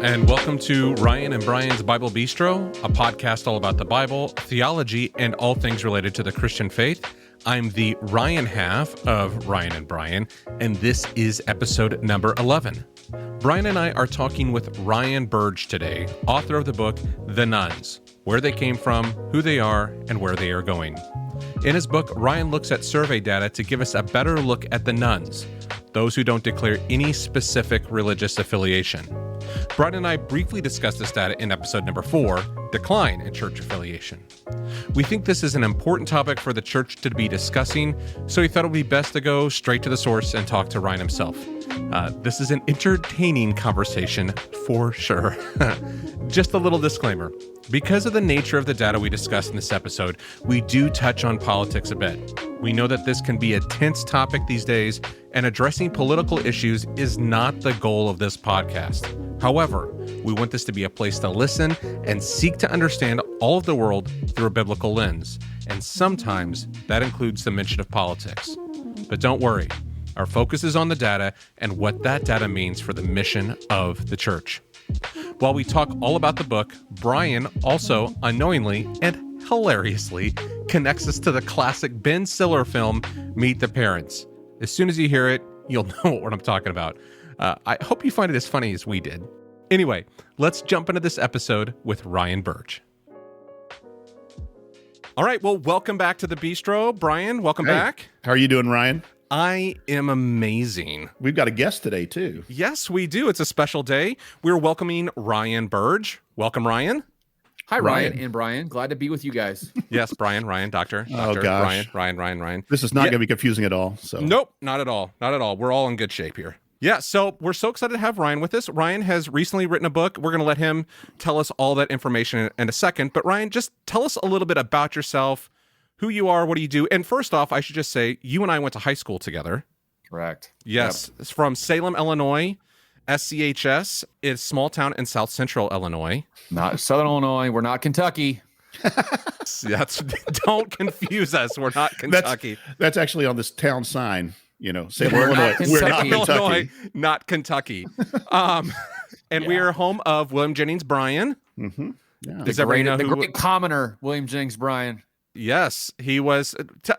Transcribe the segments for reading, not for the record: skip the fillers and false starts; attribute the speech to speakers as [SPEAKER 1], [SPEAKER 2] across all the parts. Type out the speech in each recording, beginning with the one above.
[SPEAKER 1] and welcome to Ryan and Brian's Bible Bistro, a podcast all about the Bible, theology, and all things related to the Christian faith. I'm the Ryan half of Ryan and Brian, and this is episode number 11. Brian and I are talking with Ryan Burge today, author of the book, The Nuns, where they came from, who they are, and where they are going. In his book, Ryan looks at survey data to give us a better look at the nuns, those who don't declare any specific religious affiliation. Brian and I briefly discussed this data in episode number 4, Decline in Church Affiliation. We think this is an important topic for the church to be discussing, so we thought it would be best to go straight to the source and talk to Ryan himself. This is an entertaining conversation for sure. Just a little disclaimer. Because of the nature of the data we discussed in this episode, we do touch on politics a bit. We know that this can be a tense topic these days, and addressing political issues is not the goal of this podcast. However, we want this to be a place to listen and seek to understand all of the world through a biblical lens, and sometimes that includes the mention of politics. But don't worry, our focus is on the data and what that data means for the mission of the church. While we talk all about the book, Brian also unknowingly and hilariously connects us to the classic Ben Stiller film, Meet the Parents. As soon as you hear it, you'll know what I'm talking about. I hope you find it as funny as we did. Anyway, let's jump into this episode with Ryan Burge. All right, well, welcome back to the Bistro. Brian, welcome back.
[SPEAKER 2] How are you doing, Ryan?
[SPEAKER 1] I am amazing.
[SPEAKER 2] We've got a guest today, too.
[SPEAKER 1] Yes, we do. It's a special day. We're welcoming Ryan Burge. Welcome, Ryan.
[SPEAKER 3] Hi, Ryan and Brian. Glad to be with you guys.
[SPEAKER 1] Yes, Brian, Ryan, Doctor,
[SPEAKER 2] Oh, gosh.
[SPEAKER 1] Ryan.
[SPEAKER 2] This is not going to be confusing at all. So
[SPEAKER 1] Nope, not at all. Not at all. We're all in good shape here. Yeah, so we're so excited to have Ryan with us. Ryan has recently written a book. We're going to let him tell us all that information in a second. But Ryan, just tell us a little bit about yourself, who you are, what do you do? And first off, I should just say, you and I went to high school together.
[SPEAKER 3] Correct.
[SPEAKER 1] Yes, It's from Salem, Illinois. SCHS is small town in South Central Illinois.
[SPEAKER 3] Not Southern Illinois. We're not Kentucky.
[SPEAKER 1] Don't confuse us. We're not Kentucky.
[SPEAKER 2] That's actually on this town sign. You know, say
[SPEAKER 3] We're
[SPEAKER 2] Illinois.
[SPEAKER 3] not
[SPEAKER 2] We're not
[SPEAKER 3] Kentucky.
[SPEAKER 2] Kentucky.
[SPEAKER 1] Illinois, not Kentucky. And we are home of William Jennings Bryan.
[SPEAKER 2] Mm-hmm. Yeah.
[SPEAKER 1] Does everybody know
[SPEAKER 3] The
[SPEAKER 1] who?
[SPEAKER 3] great commoner, William Jennings Bryan.
[SPEAKER 1] Yes, he was.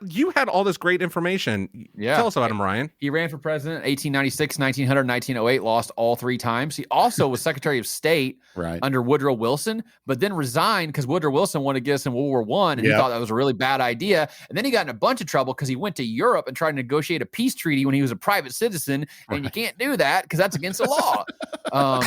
[SPEAKER 1] You had all this great information.
[SPEAKER 3] Yeah.
[SPEAKER 1] Tell us about him, Ryan.
[SPEAKER 3] He ran for president 1896, 1900, 1908, lost all 3 times. He also was Secretary of State
[SPEAKER 2] Right.
[SPEAKER 3] under Woodrow Wilson, but then resigned because Woodrow Wilson wanted to get us in World War I, and he thought that was a really bad idea. And then he got in a bunch of trouble because he went to Europe and tried to negotiate a peace treaty when he was a private citizen, and you can't do that because that's against the law.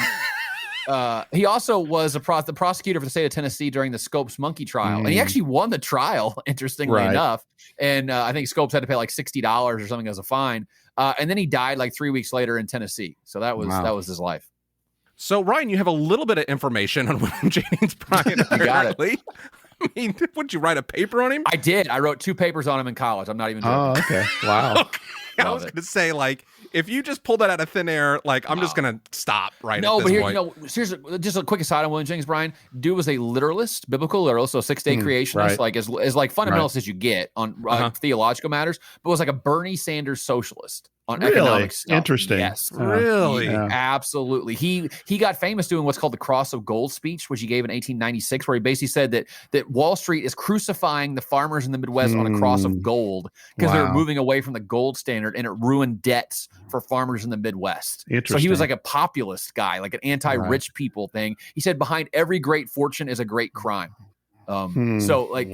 [SPEAKER 3] He also was the prosecutor for the state of Tennessee during the Scopes monkey trial. And he actually won the trial, interestingly enough. And I think Scopes had to pay like $60 or something as a fine. And then he died like 3 weeks later in Tennessee. So that was his life.
[SPEAKER 1] So, Ryan, you have a little bit of information on William Jennings Bryan.
[SPEAKER 3] You got it.
[SPEAKER 1] I mean, would you write a paper on him?
[SPEAKER 3] I did. I wrote 2 papers on him in college. I'm not even joking.
[SPEAKER 2] Oh, okay. Wow.
[SPEAKER 1] I was going to say, like, if you just pull that out of thin air, like, I'm just going to stop at this point.
[SPEAKER 3] Seriously, just a quick aside on William Jennings Bryan. Dude was a literalist, biblical literalist, so 6-day creationist, like as like fundamentalist as you get on theological matters, but was like a Bernie Sanders socialist on economic stuff.
[SPEAKER 2] Interesting.
[SPEAKER 3] Yes.
[SPEAKER 1] Really?
[SPEAKER 2] Yeah.
[SPEAKER 3] Absolutely. He got famous doing what's called the Cross of Gold speech, which he gave in 1896, where he basically said that Wall Street is crucifying the farmers in the Midwest on a cross of gold because they were moving away from the gold standard, and it ruined debts for farmers in the Midwest.
[SPEAKER 2] Interesting.
[SPEAKER 3] So he was like a populist guy, like an anti-rich people thing. He said behind every great fortune is a great crime. So like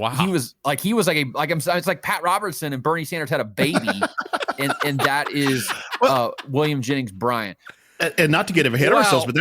[SPEAKER 3] he was it's like Pat Robertson and Bernie Sanders had a baby, and that is William Jennings Bryan.
[SPEAKER 2] And not to get ahead of ourselves, but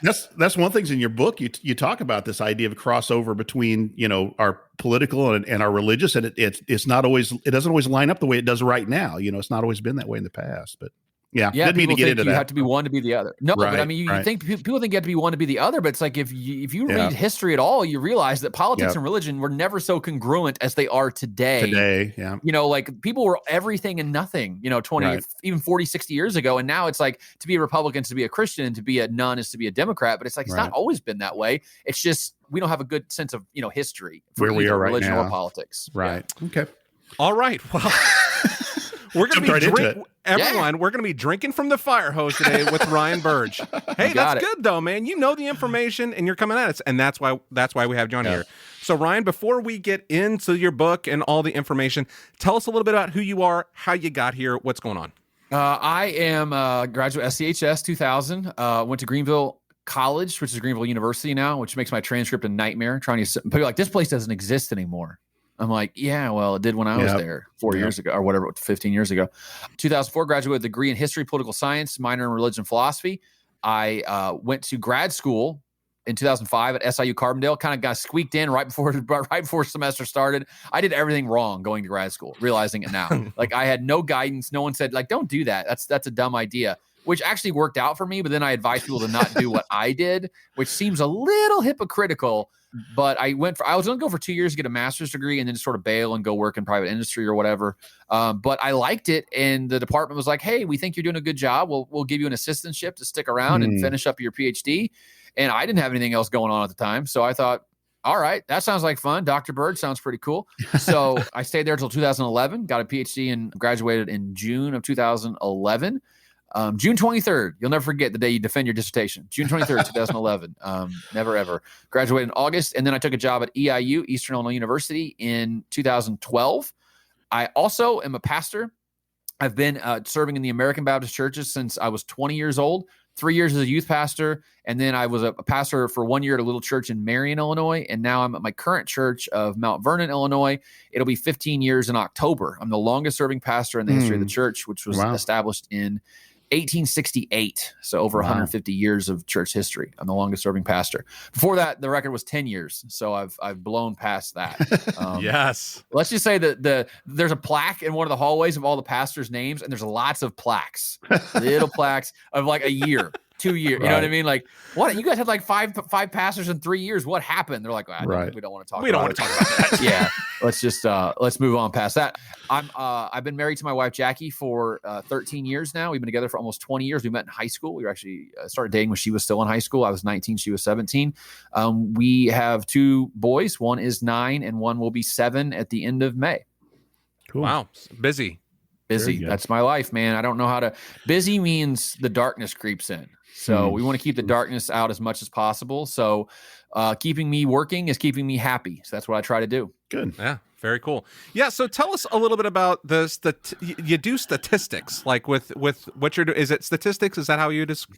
[SPEAKER 2] that's one of the things in your book. You talk about this idea of crossover between our political and our religious, and it doesn't always line up the way it does right now. It's not always been that way in the past, but. Yeah, didn't mean to get into that.
[SPEAKER 3] You have to be one to be the other. No, but I mean, you think people think you have to be one to be the other, but it's like if you read history at all, you realize that politics and religion were never so congruent as they are today. Like people were everything and nothing, 20, even 40, 60 years ago. And now it's like to be a Republican is to be a Christian, and to be a nun is to be a Democrat. But it's like, it's not always been that way. It's just, we don't have a good sense of, history for
[SPEAKER 2] where we are right
[SPEAKER 3] religion
[SPEAKER 2] now.
[SPEAKER 3] or politics.
[SPEAKER 2] Right. Yeah. Okay.
[SPEAKER 1] All right. Well, We're going to be everyone. We're going to be drinking from the fire hose today with Ryan Burge. Hey, that's good though, man. You know the information, and you're coming at us, and that's why we have you on here. So, Ryan, before we get into your book and all the information, tell us a little bit about who you are, how you got here, what's going on.
[SPEAKER 3] I am a graduate SCHS 2000. Went to Greenville College, which is Greenville University now, which makes my transcript a nightmare. Trying to people are like, this place doesn't exist anymore. I'm like, yeah, well, it did when I was there 4 years ago or whatever, 15 years ago. 2004, graduate with a degree in history, political science, minor in religion philosophy. I went to grad school in 2005 at SIU Carbondale. Kind of got squeaked in right before semester started. I did everything wrong going to grad school, realizing it now. Like I had no guidance. No one said like, don't do that. That's a dumb idea, which actually worked out for me. But then I advised people to not do what I did, which seems a little hypocritical. But I was going to go for 2 years to get a master's degree and then sort of bail and go work in private industry or whatever. But I liked it. And the department was like, hey, we think you're doing a good job. We'll give you an assistantship to stick around and finish up your PhD. And I didn't have anything else going on at the time. So I thought, all right, that sounds like fun. Dr. Burge sounds pretty cool. So I stayed there until 2011, got a PhD and graduated in June of 2011. June 23rd, you'll never forget the day you defend your dissertation. June 23rd, 2011. Never, ever. Graduated in August. And then I took a job at EIU, Eastern Illinois University, in 2012. I also am a pastor. I've been serving in the American Baptist churches since I was 20 years old, 3 years as a youth pastor. And then I was a pastor for 1 year at a little church in Marion, Illinois. And now I'm at my current church of Mount Vernon, Illinois. It'll be 15 years in October. I'm the longest serving pastor in the history of the church, which was established in 1868. So over 150 years of church history. I'm the longest serving pastor. Before that, the record was 10 years. So I've blown past that.
[SPEAKER 1] Yes.
[SPEAKER 3] Let's just say that there's a plaque in one of the hallways of all the pastors' names, and there's lots of plaques, little plaques of like a year, 2 years. You know what I mean? Like, what? You guys had like five pastors in 3 years. What happened? They're like, we don't want to talk about that. Yeah. Let's move on past that. I've been married to my wife, Jackie, for 13 years now. We've been together for almost 20 years. We met in high school. We were actually started dating when she was still in high school. I was 19. She was 17. We have two boys. One is 9 and one will be 7 at the end of May.
[SPEAKER 1] Cool. Wow. Busy.
[SPEAKER 3] That's my life, man. I don't know how to. Busy means the darkness creeps in. So we want to keep the darkness out as much as possible. So keeping me working is keeping me happy. So that's what I try to do.
[SPEAKER 2] Good.
[SPEAKER 1] Yeah. Very cool. Yeah. So tell us a little bit about this. You do statistics, like with what you're doing. Is it statistics? Is that how you just?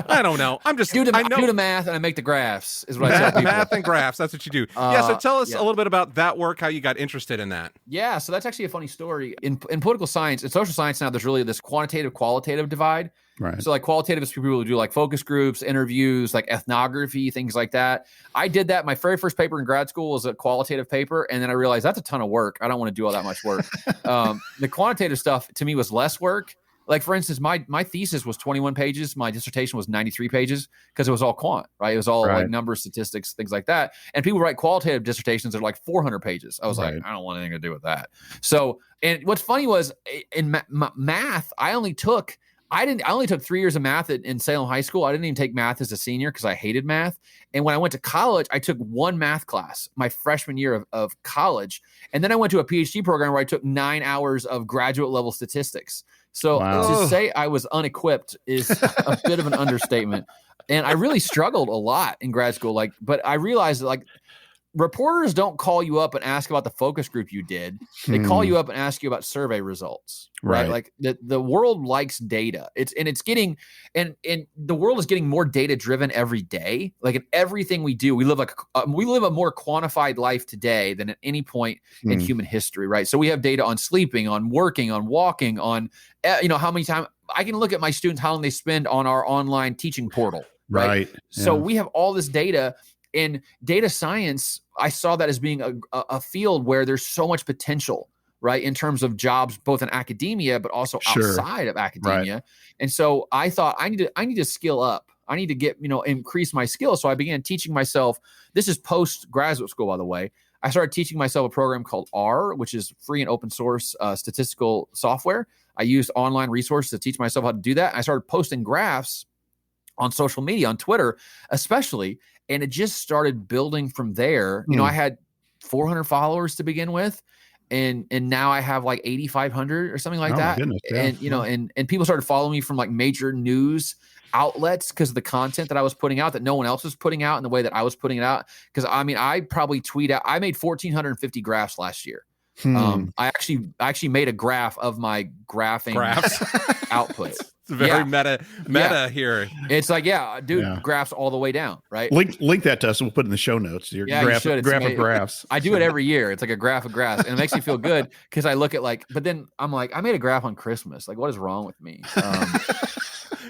[SPEAKER 1] I don't know. I'm just.
[SPEAKER 3] I do the math and I make the graphs. Is what I tell people.
[SPEAKER 1] Math and graphs. That's what you do. So tell us a little bit about that work. How you got interested in that.
[SPEAKER 3] Yeah. So that's actually a funny story. In political science and social science now, there's really this qualitative divide.
[SPEAKER 2] Right.
[SPEAKER 3] So like qualitative is for people who do like focus groups, interviews, like ethnography, things like that. I did that. My very first paper in grad school was a qualitative paper. And then I realized that's a ton of work. I don't want to do all that much work. The quantitative stuff to me was less work. Like for instance, my thesis was 21 pages. My dissertation was 93 pages because it was all quant, right? It was all like numbers, statistics, things like that. And people write qualitative dissertations that are like 400 pages. I was like, I don't want anything to do with that. So, and what's funny was in math, I only took 3 years of math in Salem High School. I didn't even take math as a senior because I hated math. And when I went to college, I took one math class my freshman year of college. And then I went to a PhD program where I took 9 hours of graduate level statistics. So to say I was unequipped is a bit of an understatement. And I really struggled a lot in grad school. But I realized that reporters don't call you up and ask about the focus group you did. They call you up and ask you about survey results, right? Like the world likes data. And the world is getting more data driven every day. Like in everything we do, we live a more quantified life today than at any point in human history, right? So we have data on sleeping, on working, on walking, on, how many times I can look at my students, how long they spend on our online teaching portal, right? So we have all this data. In data science, I saw that as being a field where there's so much potential, right, in terms of jobs, both in academia, but also outside of academia. Right. And so I thought I need to skill up. I need to get, increase my skills. So I began teaching myself. This is post graduate school, by the way. I started teaching myself a program called R, which is free and open source statistical software. I used online resources to teach myself how to do that. I started posting graphs on social media, on Twitter, especially. And it just started building from there. I had 400 followers to begin with. And now I have like 8,500 or something like that.
[SPEAKER 2] Goodness, yeah.
[SPEAKER 3] And, you know, and people started following me from like major news outlets because of the content that I was putting out that no one else was putting out in the way that I was putting it out. Because I mean, I probably tweet out, I made 1,450 graphs last year. I actually made a graph of my graphs outputs.
[SPEAKER 1] It's very meta here.
[SPEAKER 3] It's like, graphs all the way down, right?
[SPEAKER 2] Link that to us and we'll put it in the show notes. Your graph of graphs.
[SPEAKER 3] I do it every year. It's like a graph of graphs, and it makes me feel good because I look at but then I'm like, I made a graph on Christmas. Like, what is wrong with me?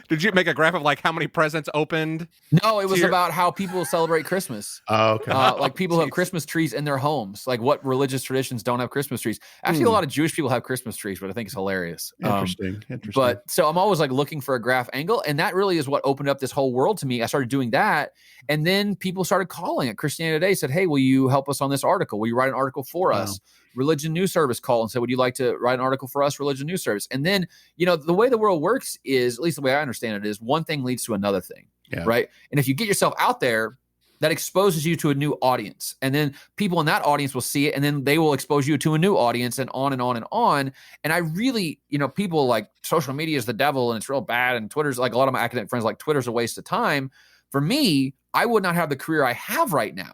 [SPEAKER 1] Did you make a graph of like how many presents opened?
[SPEAKER 3] No, it was about how people celebrate Christmas.
[SPEAKER 2] Oh, okay.
[SPEAKER 3] Like people have Christmas trees in their homes. Like what religious traditions don't have Christmas trees? Actually, a lot of Jewish people have Christmas trees, but I think it's hilarious.
[SPEAKER 2] Interesting.
[SPEAKER 3] But so I'm always like looking for a graph angle, and that really is what opened up this whole world to me. I started doing that, and then people started calling at Christianity Today, said, "Hey, will you help us on this article? Will you write an article for us?" Religion News Service called and said, "Would you like to write an article for us, Religion News Service?" And then, you know, the way the world works is, at least the way I understand it, is one thing leads to another thing, right? And if you get yourself out there, that exposes you to a new audience. And then people in that audience will see it, and then they will expose you to a new audience, and on and on and on. And I really, you know, people like social media is the devil and it's real bad. And Twitter's, like a lot of my academic friends, like Twitter's a waste of time. For me, I would not have the career I have right now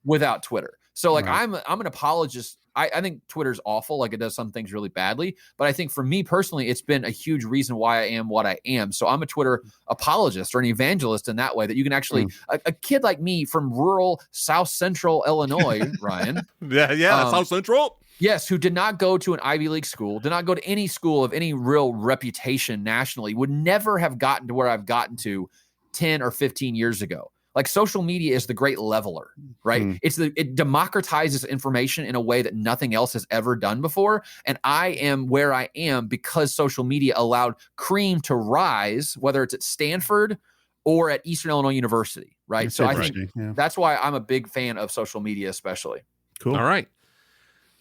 [SPEAKER 3] without Twitter. So like I'm an apologist. I think Twitter's awful. Like it does some things really badly, but I think for me personally, it's been a huge reason why I am what I am. So I'm a Twitter apologist or an evangelist in that way, that you can actually, a kid like me from rural South Central Illinois, Ryan.
[SPEAKER 1] South Central.
[SPEAKER 3] Yes, who did not go to an Ivy League school, did not go to any school of any real reputation nationally, would never have gotten to where I've gotten to 10 or 15 years ago. Like social media is the great leveler, right? It democratizes information in a way that nothing else has ever done before. And I am where I am because social media allowed cream to rise, whether it's at Stanford or at Eastern Illinois University, right?
[SPEAKER 2] That's
[SPEAKER 3] so I think that's why I'm a big fan of social media, especially.
[SPEAKER 2] Cool.
[SPEAKER 1] All right.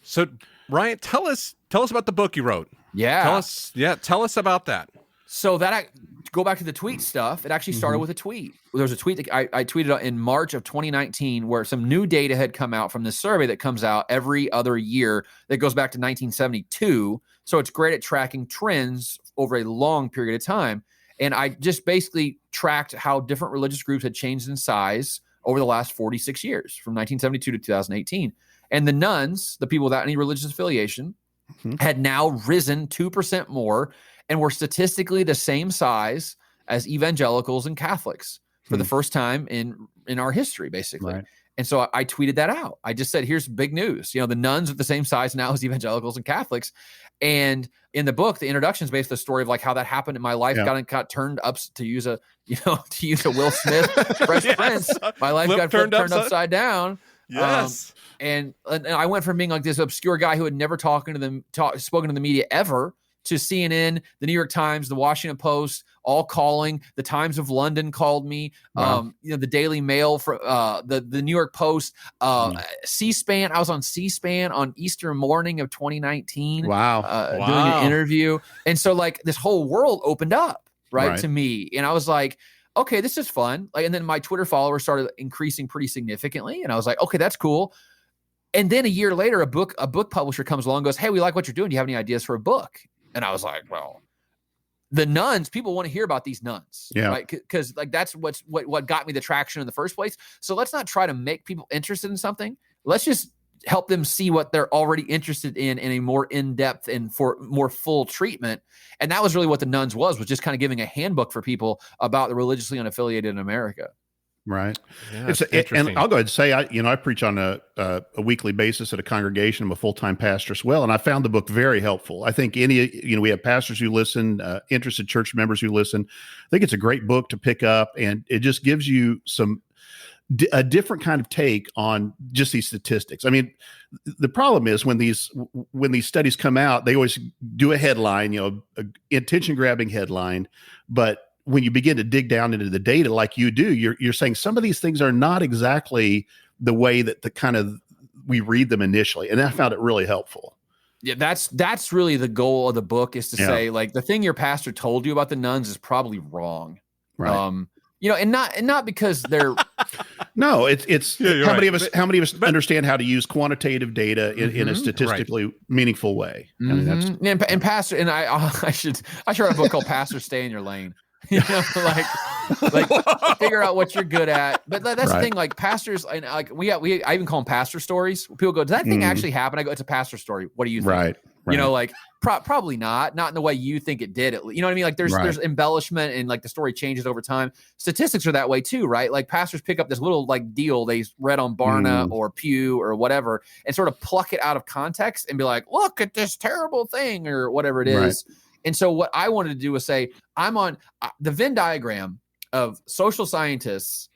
[SPEAKER 1] So Ryan, tell us about the book you wrote.
[SPEAKER 3] Yeah.
[SPEAKER 1] Tell us about that.
[SPEAKER 3] So that go back to the tweet stuff. It actually started with a tweet. There was a tweet that I tweeted in March of 2019 where some new data had come out from this survey that comes out every other year that goes back to 1972. So it's great at tracking trends over a long period of time. And I just basically tracked how different religious groups had changed in size over the last 46 years, from 1972 to 2018. And the nuns, the people without any religious affiliation, had now risen 2% more and were statistically the same size as evangelicals and Catholics for the first time in our history, basically. Right. And so I tweeted that out. I just said, here's big news. You know, the nuns are the same size now as evangelicals and Catholics. And in the book, the introduction is based on the story of like how that happened in my life. Got turned up, to use a Will Smith Fresh Prince. My life got turned upside down.
[SPEAKER 1] Yes.
[SPEAKER 3] And I went from being like this obscure guy who had never spoken to the media ever, to CNN, the New York Times, the Washington Post, all calling. The Times of London called me. Wow. The Daily Mail, for the New York Post, C-SPAN. I was on C-SPAN on Easter morning of 2019.
[SPEAKER 2] Wow.
[SPEAKER 3] Doing an interview, and so like this whole world opened up right to me, and I was like, okay, this is fun. Like, and then my Twitter followers started increasing pretty significantly, and I was like, okay, that's cool. And then a year later, a book publisher comes along and goes, hey, we like what you're doing. Do you have any ideas for a book? And I was like, well, the nuns, people want to hear about these nuns, right? Because like that's what got me the traction in the first place. So let's not try to make people interested in something. Let's just help them see what they're already interested in a more in-depth and for more full treatment. And that was really what the nuns was just kind of giving a handbook for people about the religiously unaffiliated in America.
[SPEAKER 2] Right.
[SPEAKER 1] Yeah,
[SPEAKER 2] and I'll go ahead and say, I preach on a weekly basis at a congregation. I'm a full-time pastor as well. And I found the book very helpful. I think we have pastors who listen, interested church members who listen. I think it's a great book to pick up, and it just gives you a different kind of take on just these statistics. I mean, the problem is when these studies come out, they always do a headline, a attention-grabbing headline, but when you begin to dig down into the data like you do, you're saying some of these things are not exactly the way that we read them initially. And I found it really helpful.
[SPEAKER 3] Yeah, that's really the goal of the book, is to say, like, the thing your pastor told you about the nuns is probably wrong.
[SPEAKER 2] Right.
[SPEAKER 3] and not because they're
[SPEAKER 2] no, it's how many of us understand how to use quantitative data in a statistically meaningful way. I mean,
[SPEAKER 3] and pastor, and I should write a book called Pastor Stay in Your Lane. Like figure out what you're good at. But that's the thing, like pastors, and like I even call them pastor stories. People go, does that thing actually happen? I go, it's a pastor story. What do you think?
[SPEAKER 2] Right.
[SPEAKER 3] Like probably not in the way you think it did. You know what I mean? Like there's embellishment, and like the story changes over time. Statistics are that way too, right? Like pastors pick up this little like deal they read on Barna or Pew or whatever, and sort of pluck it out of context and be like, look at this terrible thing or whatever it is. Right. And so what I wanted to do was say, I'm on the Venn diagram of social scientists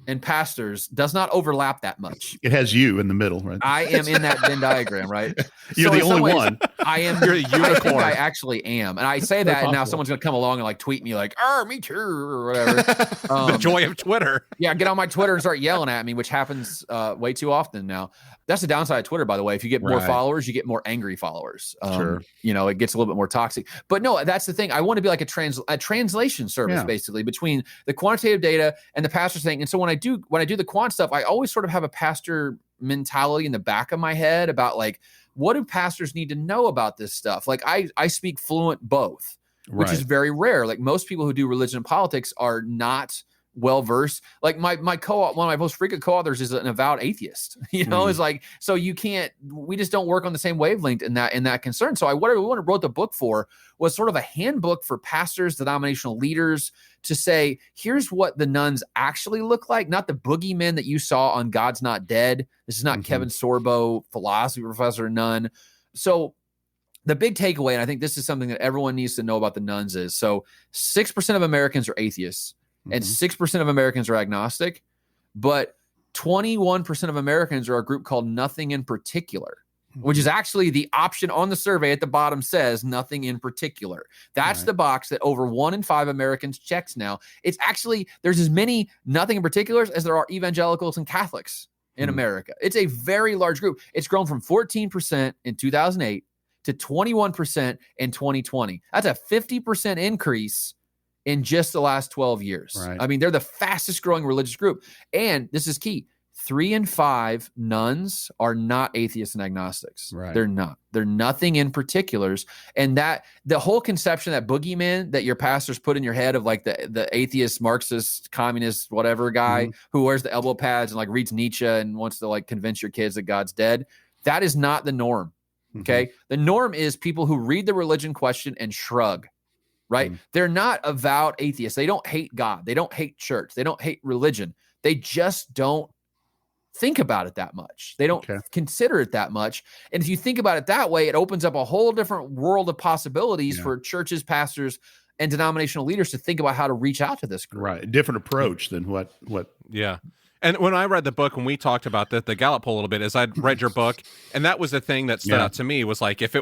[SPEAKER 3] and pastors does not overlap that much.
[SPEAKER 2] It has you in the middle, right?
[SPEAKER 3] I am in that Venn diagram, right?
[SPEAKER 2] You're the only one.
[SPEAKER 3] I am. You're a unicorn. I think I actually am. And I say that, and now someone's going to come along and like tweet me like, me too, or whatever.
[SPEAKER 1] The joy of Twitter.
[SPEAKER 3] Yeah, get on my Twitter and start yelling at me, which happens way too often now. That's the downside of Twitter, by the way. If you get more followers, you get more angry followers.
[SPEAKER 2] Sure.
[SPEAKER 3] It gets a little bit more toxic. But no, that's the thing. I want to be like a translation service, basically, between the quantitative data and the pastor thing. And so when I do the quant stuff, I always sort of have a pastor mentality in the back of my head about like, what do pastors need to know about this stuff? Like I speak fluent both, which is very rare. Like most people who do religion and politics are not well-versed. Like my co-op, one of my most frequent co-authors is an avowed atheist, is like, so we just don't work on the same wavelength in that concern. So what I wrote the book for was sort of a handbook for pastors, denominational leaders to say, here's what the nuns actually look like, not the boogeymen that you saw on God's Not Dead. This is not Kevin Sorbo, philosophy professor nun. So the big takeaway, and I think this is something that everyone needs to know about the nuns is, so 6% of Americans are atheists. And 6% of Americans are agnostic, but 21% of Americans are a group called nothing in particular, which is actually the option on the survey at the bottom says nothing in particular. That's the box that over 1 in 5 Americans checks now. It's actually, there's as many nothing in particulars as there are evangelicals and Catholics in America. It's a very large group. It's grown from 14% in 2008 to 21% in 2020. That's a 50% increase in just the last 12 years. Right. I mean, they're the fastest growing religious group. And this is key. 3 in 5 nuns are not atheists and agnostics. Right. They're not. They're nothing in particulars. And that the whole conception, that boogeyman that your pastors put in your head of like the atheist, Marxist, communist, whatever guy who wears the elbow pads and like reads Nietzsche and wants to like convince your kids that God's dead. That is not the norm. Okay. The norm is people who read the religion question and shrug. Right? They're not avowed atheists. They don't hate God. They don't hate church. They don't hate religion. They just don't think about it that much. They don't consider it that much. And if you think about it that way, it opens up a whole different world of possibilities for churches, pastors, and denominational leaders to think about how to reach out to this group.
[SPEAKER 2] Right. A different approach than what.
[SPEAKER 1] Yeah. And when I read the book, when we talked about the Gallup poll a little bit, is I'd read your book, and that was the thing that stood out to me was like, if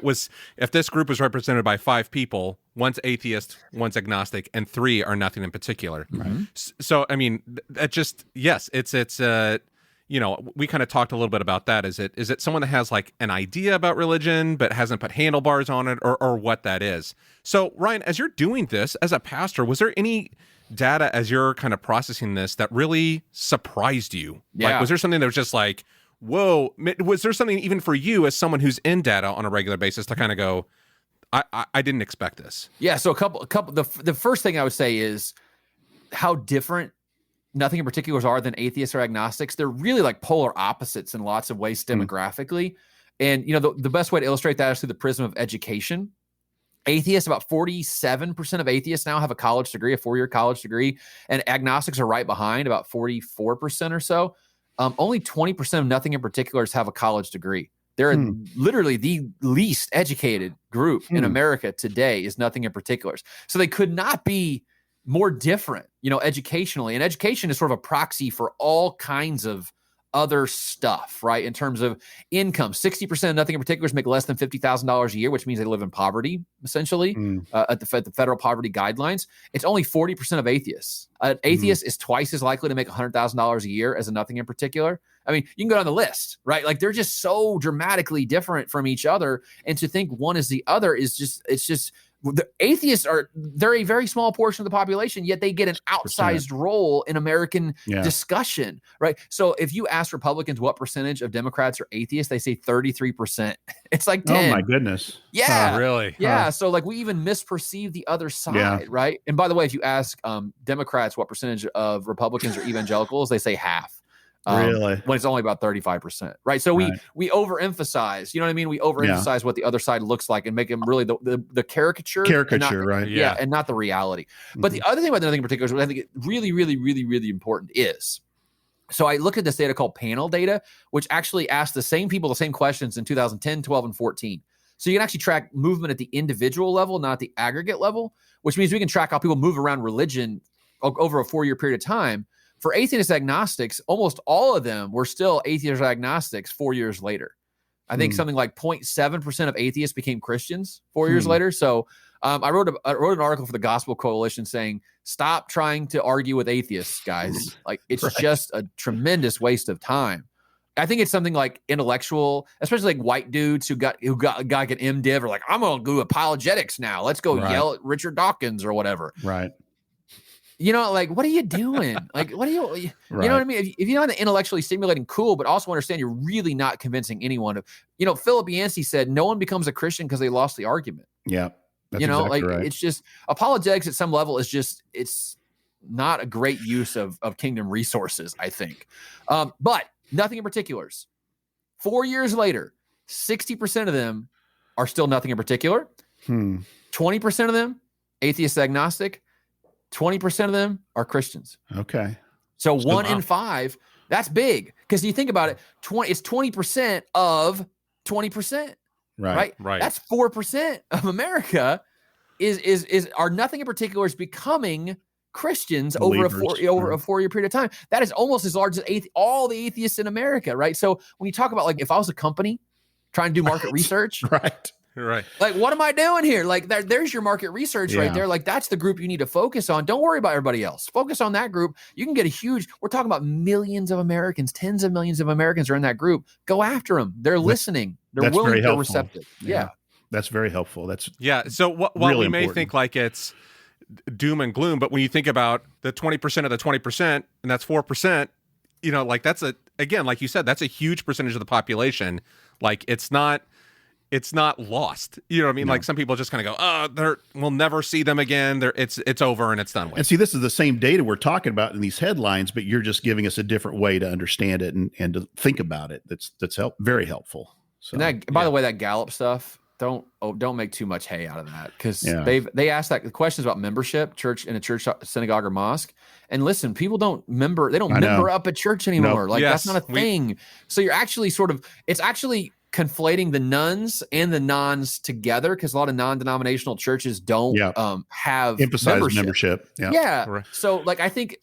[SPEAKER 1] this group was represented by 5 people, one's atheist, one's agnostic, and 3 are nothing in particular. Right. So, I mean, that just, yes, it's we kind of talked a little bit about that. Is it someone that has like an idea about religion, but hasn't put handlebars on it or what that is? So Ryan, as you're doing this as a pastor, was there any data as you're kind of processing this that really surprised you? Yeah. Like, was there something that was just like, whoa, was there something even for you as someone who's in data on a regular basis to kind of go, I didn't expect this?
[SPEAKER 3] Yeah. So the first thing I would say is how different nothing in particulars are than atheists or agnostics. They're really like polar opposites in lots of ways demographically. And, the best way to illustrate that is through the prism of education. Atheists, about 47% of atheists now have a college degree, a 4-year college degree, and agnostics are right behind, about 44% or so. Only 20% of nothing in particulars have a college degree. They're literally the least educated group in America today is nothing in particulars. So they could not be more different, educationally. And education is sort of a proxy for all kinds of other stuff, right? In terms of income, 60% of nothing in particulars make less than $50,000 a year, which means they live in poverty, essentially, at the federal poverty guidelines. It's only 40% of atheists. An atheist is twice as likely to make $100,000 a year as a nothing in particular. I mean, you can go down the list, right? Like they're just so dramatically different from each other. And to think one is the other is just, it's just The atheists they're a very small portion of the population, yet they get an outsized role in American discussion, right? So if you ask Republicans what percentage of Democrats are atheists, they say 33%. It's like 10.
[SPEAKER 2] Oh my goodness.
[SPEAKER 3] Yeah.
[SPEAKER 1] Really?
[SPEAKER 3] Yeah. So like we even misperceive the other side, right? And by the way, if you ask Democrats what percentage of Republicans are evangelicals, they say half.
[SPEAKER 2] Really?
[SPEAKER 3] When it's only about 35%, right? So we overemphasize, you know what I mean? We overemphasize what the other side looks like and make them really the caricature.
[SPEAKER 2] Caricature, right?
[SPEAKER 3] Yeah, and not the reality. But the other thing about nothing in particular, what I think is really, really, really, really important is, so I look at this data called panel data, which actually asks the same people the same questions in 2010, 12, and 14. So you can actually track movement at the individual level, not at the aggregate level, which means we can track how people move around religion over a 4-year period of time. For atheist agnostics, almost all of them were still atheist agnostics 4 years later. I think something like 0.7% of atheists became Christians 4 years later. So I wrote an article for the Gospel Coalition saying, stop trying to argue with atheists, guys. Like it's just a tremendous waste of time. I think it's something like intellectual, especially like white dudes who got like an MDiv or like, I'm going to do apologetics now. Let's go yell at Richard Dawkins or whatever.
[SPEAKER 2] Right.
[SPEAKER 3] You know, like, what are you doing? Like, what are you know what I mean? If you're not intellectually stimulating, cool, but also understand you're really not convincing anyone. Philip Yancey said, no one becomes a Christian because they lost the argument.
[SPEAKER 2] Yeah. That's exactly right.
[SPEAKER 3] It's just apologetics at some level it's not a great use of kingdom resources, I think. But nothing in particulars. 4 years later, 60% of them are still nothing in particular. 20% of them, atheist agnostic. 20% of them are Christians.
[SPEAKER 2] Okay.
[SPEAKER 3] So 1 in 5, that's big. Because you think about it, it's 20% of 20%. Right. That's 4% of America are nothing in particular is becoming Christians over a 4-year period of time. That is almost as large as all the atheists in America, right? So when you talk about like if I was a company trying to do market research,
[SPEAKER 1] Right.
[SPEAKER 3] Like, what am I doing here? Like, there's your market research right there. Like, that's the group you need to focus on. Don't worry about everybody else. Focus on that group. You can get we're talking about millions of Americans, tens of millions of Americans are in that group. Go after them. They're listening. They're willing. They're receptive. Yeah.
[SPEAKER 2] That's very helpful.
[SPEAKER 1] So while really we may think like it's doom and gloom, but when you think about the 20% of the 20%, and that's 4%, like that's again, like you said, that's a huge percentage of the population. Like it's not lost. You know what I mean? No. Like some people just kind of go, we'll never see them again. It's over and it's done with.
[SPEAKER 2] And see, this is the same data we're talking about in these headlines, but you're just giving us a different way to understand it and to think about it. That's very helpful. So,
[SPEAKER 3] and by the way, that Gallup stuff, don't make too much hay out of that, because they asked that the questions about membership, church in a church, synagogue, or mosque. And listen, people don't member up at church anymore. Nope. Like that's not a thing. So you're actually it's actually conflating the nuns and the nons together, because a lot of non-denominational churches don't have
[SPEAKER 2] emphasize membership.
[SPEAKER 3] Yeah. So like, I think,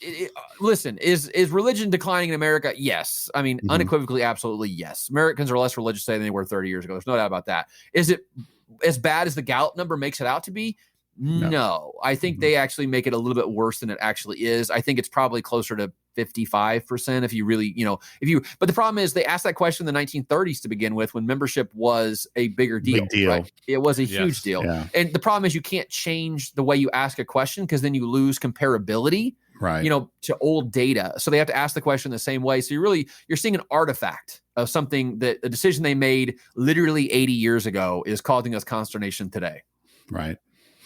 [SPEAKER 3] listen, is religion declining in America? Yes. I mean, unequivocally, absolutely yes. Americans are less religious today than they were 30 years ago. There's no doubt about that. Is it as bad as the Gallup number makes it out to be? No. I think they actually make it a little bit worse than it actually is. I think it's probably closer to 55% if you really, but the problem is they asked that question in the 1930s to begin with, when membership was a bigger deal.
[SPEAKER 2] Big deal.
[SPEAKER 3] Right? It was a huge deal. Yeah. And the problem is you can't change the way you ask a question, because then you lose comparability, to old data. So they have to ask the question the same way. So you're seeing an artifact of something that a decision they made literally 80 years ago is causing us consternation today.
[SPEAKER 2] Right.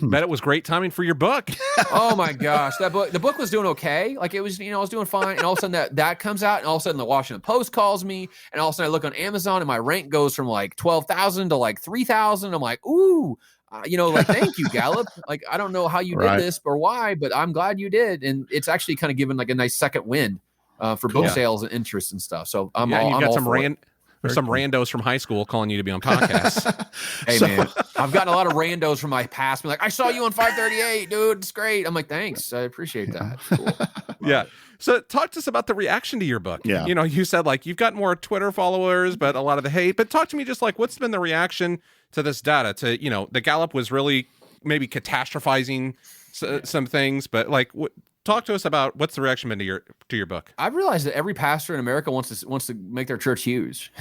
[SPEAKER 1] Bet it was great timing for your book.
[SPEAKER 3] Oh my gosh, the book was doing okay. Like it was, I was doing fine, and all of a sudden that comes out, and all of a sudden the Washington Post calls me, and all of a sudden I look on Amazon, and my rank goes from like 12,000 to like 3,000. I'm like, ooh, like thank you, Gallup. Like I don't know how you did this or why, but I'm glad you did, and it's actually kind of given like a nice second wind for book sales and interest and stuff. So I'm got
[SPEAKER 1] some randos from high school calling you to be on podcasts.
[SPEAKER 3] Hey, man, I've gotten a lot of randos from my past. Like, I saw you on 538, dude. It's great. I'm like, thanks. I appreciate that. Cool.
[SPEAKER 1] Yeah. So talk to us about the reaction to your book.
[SPEAKER 2] Yeah.
[SPEAKER 1] You said like you've got more Twitter followers, but a lot of the hate. But talk to me just like what's been the reaction to this data? To, the Gallup was really maybe catastrophizing some things, but like talk to us about what's the reaction been to your book.
[SPEAKER 3] I've realized that every pastor in America wants to make their church huge.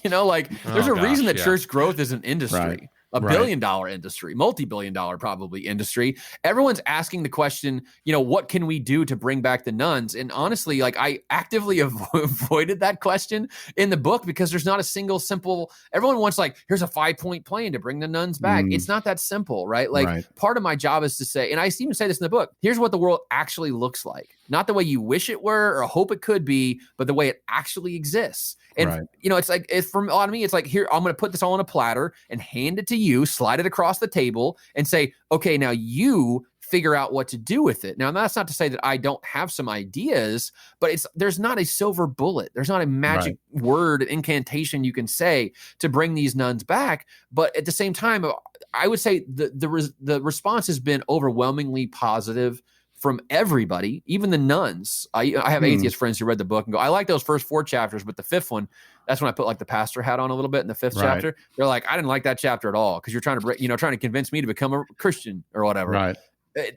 [SPEAKER 3] There's a reason that church growth is an industry. Right. a billion-dollar industry, multi-billion-dollar probably industry. Everyone's asking the question, what can we do to bring back the nuns? And honestly, like I actively avoided that question in the book because there's not a single simple. Everyone wants like, here's a 5-point plan to bring the nuns back. It's not that simple, right? Like part of my job is to say, and I even say this in the book, here's what the world actually looks like. Not the way you wish it were or hope it could be, but the way it actually exists. And, it's like, from a lot of me, it's like, here, I'm going to put this all on a platter and hand it to you, slide it across the table and say, okay, now you figure out what to do with it. Now, that's not to say that I don't have some ideas, but there's not a silver bullet. There's not a magic word, incantation you can say to bring these nuns back. But at the same time, I would say the response has been overwhelmingly positive from everybody, even the nuns. I have atheist friends who read the book and go, I like those first 4 chapters, but the 5th one, that's when I put like the pastor hat on a little bit in the 5th chapter. They're like, I didn't like that chapter at all because you're trying to convince me to become a Christian or whatever. Right.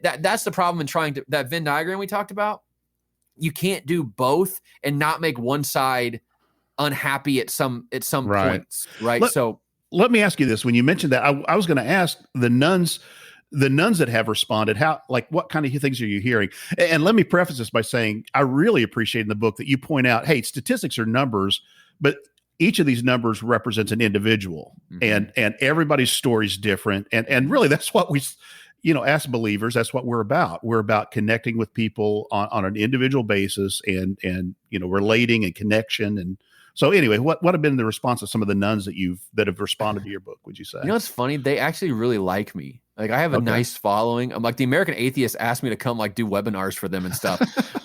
[SPEAKER 3] That's the problem in that Venn diagram we talked about. You can't do both and not make one side unhappy at some points, right? So
[SPEAKER 2] let me ask you this: when you mentioned that, I was going to ask the nuns that have responded, what kind of things are you hearing? And let me preface this by saying I really appreciate in the book that you point out, hey, statistics are numbers, but each of these numbers represents an individual, and everybody's story is different, and really that's what we. As believers, that's what we're about. We're about connecting with people on an individual basis and relating and connection. And so anyway, what have been the response of some of the nuns that have responded to your book, would you say?
[SPEAKER 3] It's funny. They actually really like me. Like I have a nice following. I'm like the American Atheists asked me to come like do webinars for them and stuff.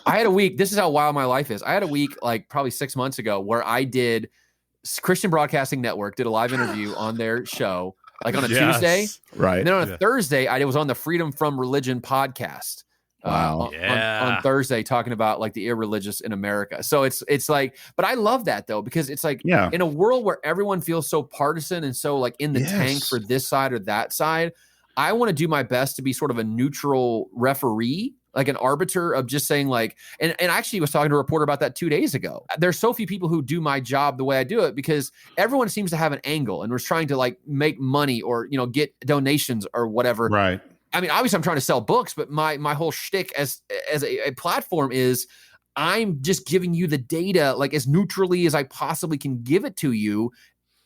[SPEAKER 3] I had a week. This is how wild my life is. I had a week like probably 6 months ago where I did Christian Broadcasting Network, did a live interview on their show. Like on a Tuesday,
[SPEAKER 2] right?
[SPEAKER 3] And then on a Thursday, I was on the Freedom from Religion podcast.
[SPEAKER 2] Wow,
[SPEAKER 3] on Thursday, talking about like the irreligious in America. So it's like, but I love that though because it's like in a world where everyone feels so partisan and so like in the tank for this side or that side, I want to do my best to be sort of a neutral referee. Like an arbiter of just saying like, and I actually was talking to a reporter about that 2 days ago. There's so few people who do my job the way I do it because everyone seems to have an angle and was trying to like make money or, get donations or whatever.
[SPEAKER 2] Right.
[SPEAKER 3] I mean, obviously I'm trying to sell books, but my whole shtick as a platform is I'm just giving you the data like as neutrally as I possibly can give it to you.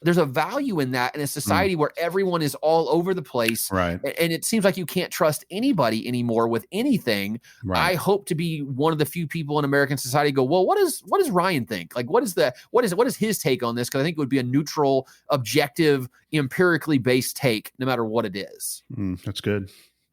[SPEAKER 3] There's a value in that in a society where everyone is all over the place.
[SPEAKER 2] Right.
[SPEAKER 3] And it seems like you can't trust anybody anymore with anything.
[SPEAKER 2] Right.
[SPEAKER 3] I hope to be one of the few people in American society go, well, what does Ryan think? Like, what is his take on this? Because I think it would be a neutral, objective, empirically based take, no matter what it is.
[SPEAKER 2] That's good.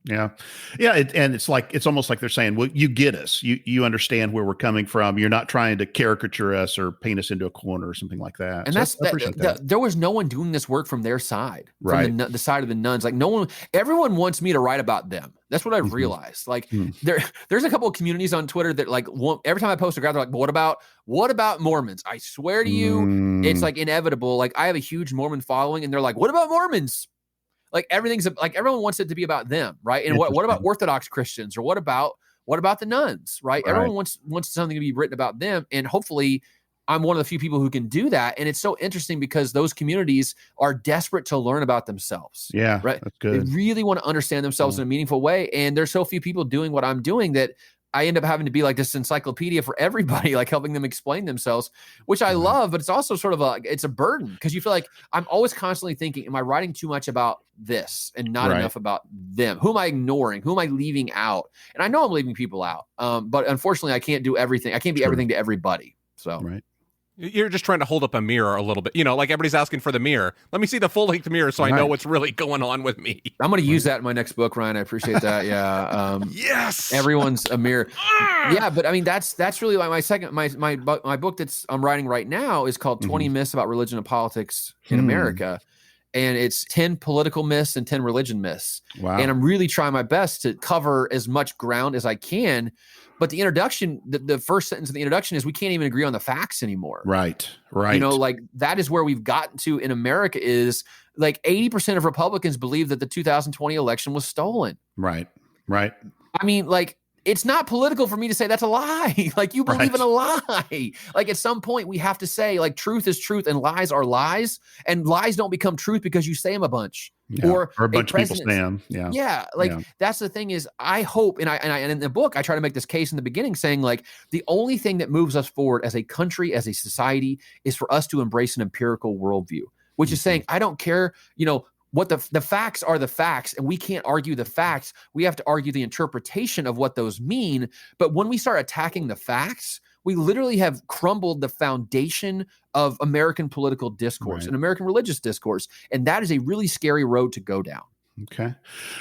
[SPEAKER 2] Yeah. And it's almost like they're saying, well, you get us, you understand where we're coming from. You're not trying to caricature us or paint us into a corner or something like that.
[SPEAKER 3] And so there was no one doing this work from their side, from the side of the nuns. Like everyone wants me to write about them. That's what I've realized. Like there's a couple of communities on Twitter that like every time I post a graph, they're like, but what about Mormons? I swear to you, it's like inevitable. Like I have a huge Mormon following and they're like, what about Mormons? Like everything's like everyone wants it to be about them, right? And what about Orthodox Christians or what about the nuns, right? Everyone wants something to be written about them, and hopefully, I'm one of the few people who can do that. And it's so interesting because those communities are desperate to learn about themselves.
[SPEAKER 2] Yeah,
[SPEAKER 3] right.
[SPEAKER 2] That's good.
[SPEAKER 3] They really want to understand themselves in a meaningful way, and there's so few people doing what I'm doing that I end up having to be like this encyclopedia for everybody, like helping them explain themselves, which I love, but it's also sort of it's a burden because you feel like I'm always constantly thinking, am I writing too much about this and not enough about them? Who am I ignoring? Who am I leaving out? And I know I'm leaving people out. But unfortunately I can't do everything. I can't be everything to everybody. So,
[SPEAKER 1] You're just trying to hold up a mirror a little bit. Like everybody's asking for the mirror. Let me see the full-length mirror so I know what's really going on with me.
[SPEAKER 3] I'm going to use that in my next book, Ryan. I appreciate that. Yeah.
[SPEAKER 1] Yes.
[SPEAKER 3] Everyone's a mirror. Yeah, but I mean that's really like my book I'm writing right now is called 20 Myths About Religion and Politics in America. And it's 10 political myths and 10 religion myths. Wow. And I'm really trying my best to cover as much ground as I can. But the introduction, the first sentence of the introduction is we can't even agree on the facts anymore.
[SPEAKER 2] Right.
[SPEAKER 3] Like that is where we've gotten to in America is like 80% of Republicans believe that the 2020 election was stolen.
[SPEAKER 2] Right.
[SPEAKER 3] I mean, like, it's not political for me to say that's a lie. Like you believe in a lie. Like at some point we have to say like truth is truth and lies are lies, and lies don't become truth because you say them a bunch.
[SPEAKER 2] or a bunch of people stand.
[SPEAKER 3] That's the thing is, I hope, and in the book, I try to make this case in the beginning saying like, the only thing that moves us forward as a country, as a society, is for us to embrace an empirical worldview, which is saying, I don't care, what the facts are the facts, and we can't argue the facts. We have to argue the interpretation of what those mean. But when we start attacking the facts, we literally have crumbled the foundation of American political discourse and American religious discourse. And that is a really scary road to go down.
[SPEAKER 2] Okay.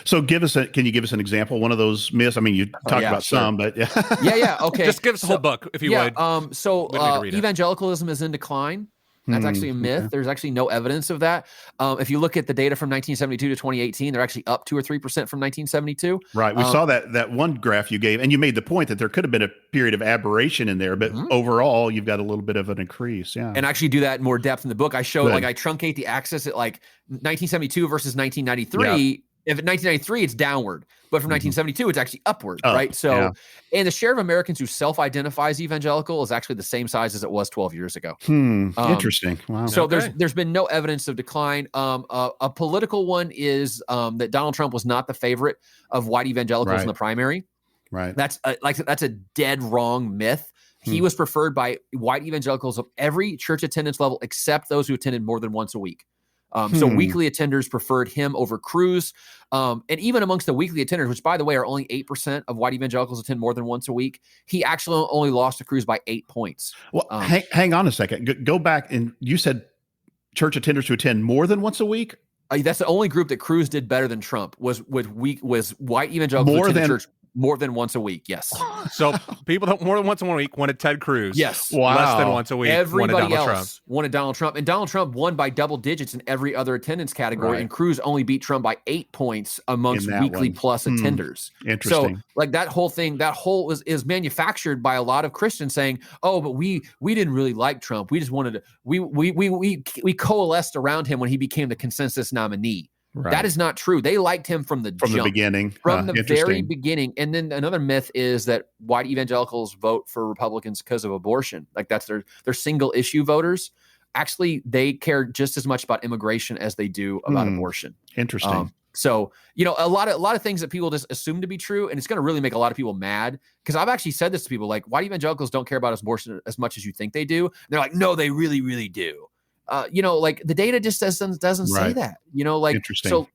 [SPEAKER 2] So can you give us an example? One of those myths? I mean, you talked about some, but
[SPEAKER 3] Okay.
[SPEAKER 1] Just give us the whole book if you would.
[SPEAKER 3] Evangelicalism is in decline. That's actually a myth. Okay. There's actually no evidence of that. If you look at the data from 1972 to 2018, they're actually up 2 or 3% from 1972.
[SPEAKER 2] Right. We saw that one graph you gave, and you made the point that there could have been a period of aberration in there, but overall, you've got a little bit of an increase. Yeah.
[SPEAKER 3] And I actually do that in more depth in the book. I show I truncate the axis at like 1972 versus 1993. Yeah. If at 1993, it's downward, but from 1972, it's actually upward, right? So, and the share of Americans who self-identify as evangelical is actually the same size as it was 12 years ago.
[SPEAKER 2] Interesting. Wow.
[SPEAKER 3] So there's been no evidence of decline. A political one is that Donald Trump was not the favorite of white evangelicals in the primary.
[SPEAKER 2] Right.
[SPEAKER 3] That's a dead wrong myth. He was preferred by white evangelicals of every church attendance level except those who attended more than once a week. So weekly attenders preferred him over Cruz. And even amongst the weekly attenders, which, by the way, are only 8% of white evangelicals attend more than once a week, he actually only lost to Cruz by 8 points.
[SPEAKER 2] Well, hang on a second. Go back, and you said church attenders who attend more than once a week?
[SPEAKER 3] That's the only group that Cruz did better than Trump was white evangelicals who attended church more than once a week. Yes.
[SPEAKER 1] So people that more than once a week wanted Ted Cruz.
[SPEAKER 3] Yes.
[SPEAKER 1] Wow. Less than once a week.
[SPEAKER 3] Everybody else wanted Donald Trump. And Donald Trump won by double digits in every other attendance category. Right. And Cruz only beat Trump by 8 points amongst weekly plus attenders.
[SPEAKER 2] Interesting.
[SPEAKER 3] So like that whole thing, is manufactured by a lot of Christians saying, oh, but we didn't really like Trump. We just wanted to, we coalesced around him when he became the consensus nominee. Right. That is not true. They liked him from the
[SPEAKER 2] beginning.
[SPEAKER 3] From the very beginning. And then another myth is that white evangelicals vote for Republicans because of abortion. Like that's their single issue voters. Actually, they care just as much about immigration as they do about abortion.
[SPEAKER 2] Interesting.
[SPEAKER 3] So, a lot of things that people just assume to be true, and it's going to really make a lot of people mad, because I've actually said this to people, like, white evangelicals don't care about abortion as much as you think they do. And they're like, no, they really, really do. Like the data just doesn't say that,
[SPEAKER 2] Interesting.